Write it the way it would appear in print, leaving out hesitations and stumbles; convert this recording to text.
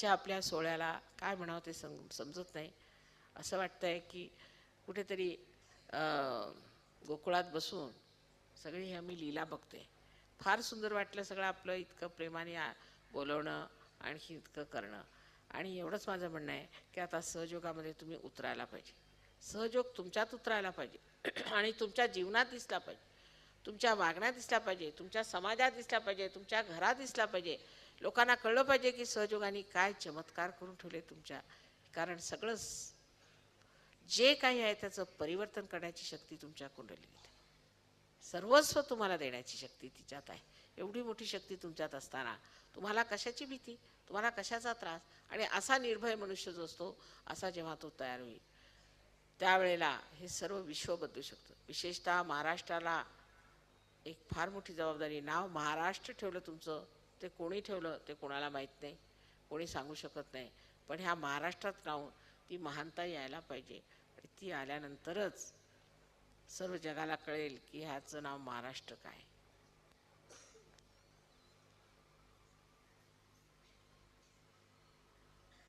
आजच्या आपल्या सोहळ्याला काय म्हणावं ते समजत नाही. असं वाटतंय की कुठेतरी गोकुळात बसून सगळी आम्ही लीला बघते. फार सुंदर वाटलं सगळं आपलं इतकं प्रेमाने बोलवणं आणखी इतकं करणं. आणि एवढंच माझं म्हणणं आहे की आता सहयोगामध्ये तुम्ही उतरायला पाहिजे. सहयोग तुमच्यात उतरायला पाहिजे आणि तुमच्या जीवनात दिसला पाहिजे, तुमच्या वागण्यात दिसला पाहिजे, तुमच्या समाजात दिसला पाहिजे, तुमच्या घरात दिसला पाहिजे. लोकांना कळलं पाहिजे की सहयोगाने काय चमत्कार करून ठेवले तुमच्या. कारण सगळंच जे काही आहे त्याचं परिवर्तन करण्याची शक्ती तुमच्या कुंडलीत आहे. सर्वस्व तुम्हाला देण्याची शक्ती तिच्यात आहे. एवढी मोठी शक्ती तुमच्यात असताना तुम्हाला कशाची भीती, तुम्हाला कशाचा त्रास? आणि असा निर्भय मनुष्य जो असतो असा जेव्हा तो तयार होईल त्यावेळेला हे सर्व विश्व बदलू शकतं. विशेषतः महाराष्ट्राला एक फार मोठी जबाबदारी. नाव महाराष्ट्र ठेवलं तुमचं, ते कोणी ठेवलं ते कोणाला माहीत नाही, कोणी सांगू शकत नाही. पण ह्या महाराष्ट्रात राहून ती महानता यायला पाहिजे. आणि ती आल्यानंतरच सर्व जगाला कळेल की ह्याचं नाव महाराष्ट्र काय.